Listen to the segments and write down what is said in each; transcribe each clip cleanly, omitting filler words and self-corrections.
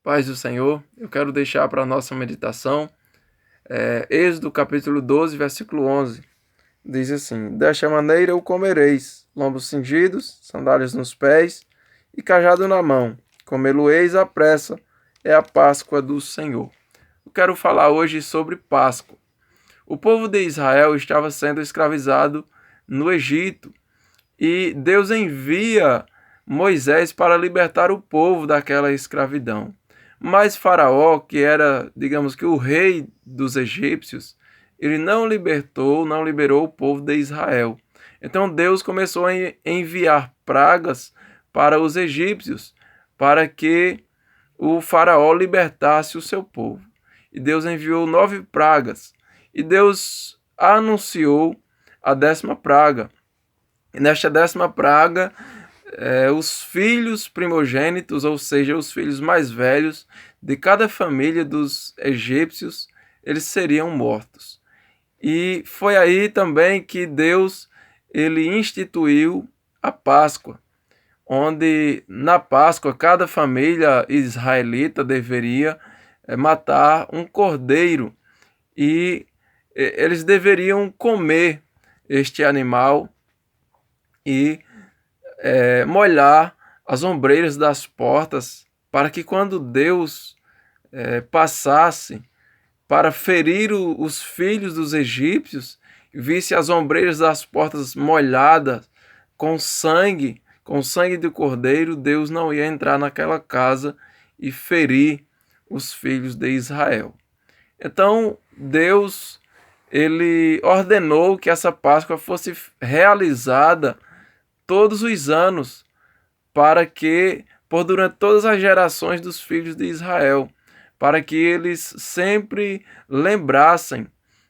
Paz do Senhor, eu quero deixar para a nossa meditação Êxodo capítulo 12, versículo 11. Diz assim: Desta maneira o comereis, lombos cingidos, sandálias nos pés e cajado na mão. Comê-lo-eis à pressa, é a Páscoa do Senhor. Eu quero falar hoje sobre Páscoa. O povo de Israel estava sendo escravizado no Egito e Deus envia Moisés para libertar o povo daquela escravidão. Mas Faraó, que era, digamos que o rei dos egípcios, ele não liberou o povo de Israel. Então Deus começou a enviar pragas para os egípcios, para que o Faraó libertasse o seu povo. E Deus enviou 9 pragas. E Deus anunciou a 10ª praga. E nesta 10ª praga, os filhos primogênitos, ou seja, os filhos mais velhos de cada família dos egípcios, eles seriam mortos. E foi aí também que Deus ele instituiu a Páscoa, onde na Páscoa cada família israelita deveria matar um cordeiro e eles deveriam comer este animal e molhar as ombreiras das portas, para que quando Deus passasse para ferir os filhos dos egípcios, visse as ombreiras das portas molhadas com sangue do cordeiro, Deus não ia entrar naquela casa e ferir os filhos de Israel. Então Deus ele ordenou que essa Páscoa fosse realizada todos os anos, para que, por durante todas as gerações dos filhos de Israel, para que eles sempre lembrassem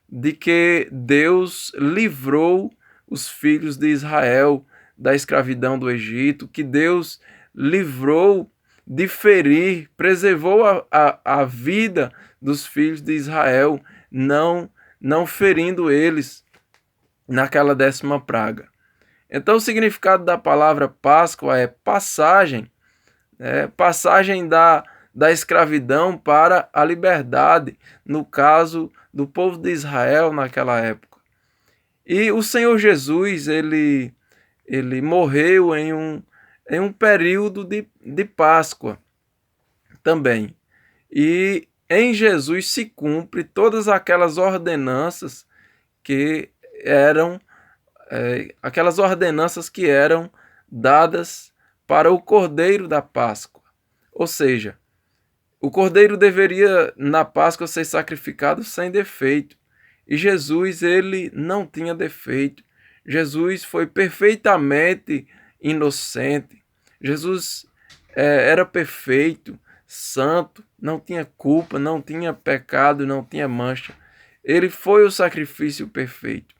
de que Deus livrou os filhos de Israel da escravidão do Egito, que Deus livrou de ferir, preservou a vida dos filhos de Israel, não ferindo eles naquela 10ª praga. Então o significado da palavra Páscoa é passagem, passagem da escravidão para a liberdade, no caso do povo de Israel naquela época. E o Senhor Jesus, ele morreu em um período de Páscoa também. E em Jesus se cumpre todas aquelas ordenanças que eram dadas para o Cordeiro da Páscoa. Ou seja, o Cordeiro deveria na Páscoa ser sacrificado sem defeito. E Jesus, ele não tinha defeito. Jesus foi perfeitamente inocente. Jesus era perfeito, santo, não tinha culpa, não tinha pecado, não tinha mancha. Ele foi o sacrifício perfeito.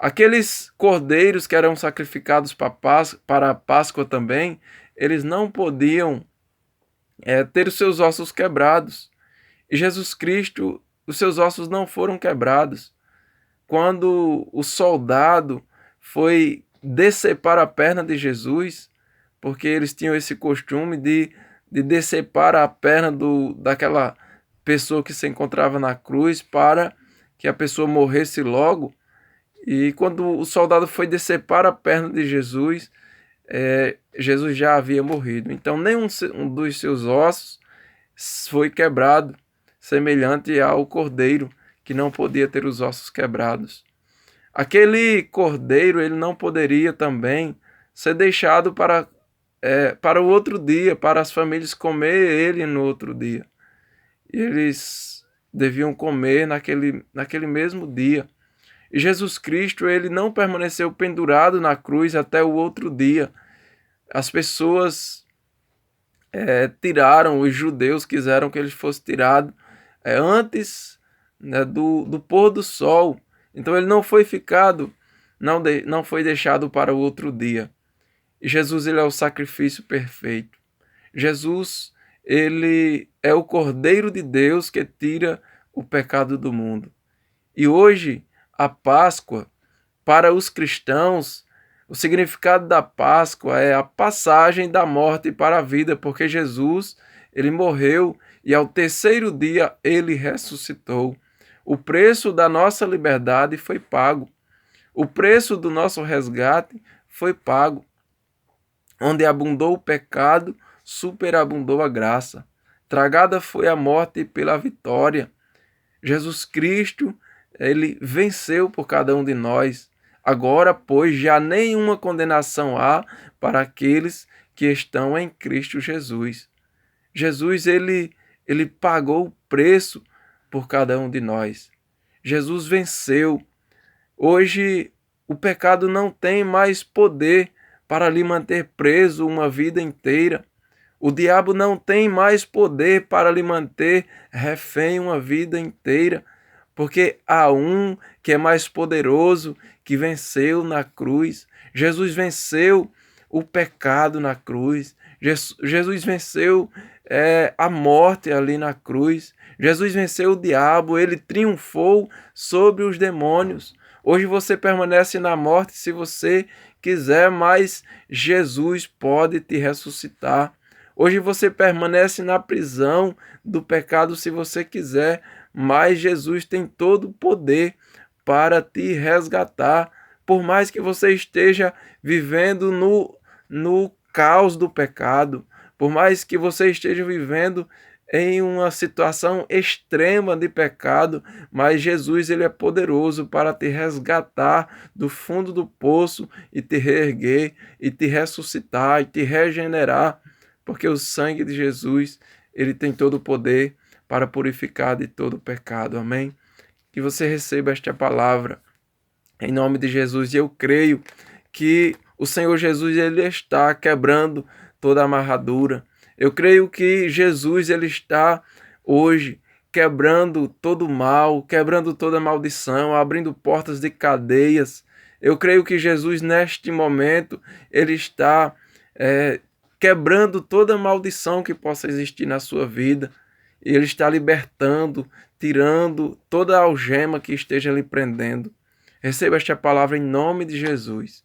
Aqueles cordeiros que eram sacrificados para a Páscoa também, eles não podiam ter os seus ossos quebrados. E Jesus Cristo, os seus ossos não foram quebrados. Quando o soldado foi decepar a perna de Jesus, porque eles tinham esse costume de decepar a perna daquela pessoa que se encontrava na cruz para que a pessoa morresse logo. E quando o soldado foi decepar a perna de Jesus, Jesus já havia morrido. Então nenhum dos seus ossos foi quebrado, semelhante ao cordeiro, que não podia ter os ossos quebrados. Aquele cordeiro ele não poderia também ser deixado para o outro dia, para as famílias comer ele no outro dia. Eles deviam comer naquele mesmo dia. E Jesus Cristo, ele não permaneceu pendurado na cruz até o outro dia. As pessoas tiraram, os judeus quiseram que ele fosse tirado antes do pôr do sol. Então ele não foi não foi deixado para o outro dia. E Jesus, ele é o sacrifício perfeito. Jesus, ele é o Cordeiro de Deus que tira o pecado do mundo. E hoje, a Páscoa, para os cristãos, o significado da Páscoa é a passagem da morte para a vida, porque Jesus, ele morreu e ao terceiro dia ele ressuscitou. O preço da nossa liberdade foi pago. O preço do nosso resgate foi pago. Onde abundou o pecado, superabundou a graça. Tragada foi a morte pela vitória. Jesus Cristo, ele venceu por cada um de nós. Agora, pois, já nenhuma condenação há para aqueles que estão em Cristo Jesus. Jesus, ele pagou o preço por cada um de nós. Jesus venceu. Hoje, o pecado não tem mais poder para lhe manter preso uma vida inteira. O diabo não tem mais poder para lhe manter refém uma vida inteira, porque há um que é mais poderoso, que venceu na cruz. Jesus venceu o pecado na cruz. Jesus venceu a morte ali na cruz. Jesus venceu o diabo, ele triunfou sobre os demônios. Hoje você permanece na morte se você quiser, mas Jesus pode te ressuscitar. Hoje você permanece na prisão do pecado se você quiser, mas Jesus tem todo o poder para te resgatar. Por mais que você esteja vivendo no caos do pecado, por mais que você esteja vivendo em uma situação extrema de pecado, mas Jesus, ele é poderoso para te resgatar do fundo do poço e te reerguer, e te ressuscitar, e te regenerar, porque o sangue de Jesus, ele tem todo o poder para purificar de todo o pecado. Amém? Que você receba esta palavra em nome de Jesus, e eu creio que o Senhor Jesus, ele está quebrando toda a amarradura. Eu creio que Jesus, ele está hoje quebrando todo o mal, quebrando toda a maldição, abrindo portas de cadeias. Eu creio que Jesus, neste momento, ele está quebrando toda a maldição que possa existir na sua vida. Ele está libertando, tirando toda a algema que esteja lhe prendendo. Receba esta palavra em nome de Jesus.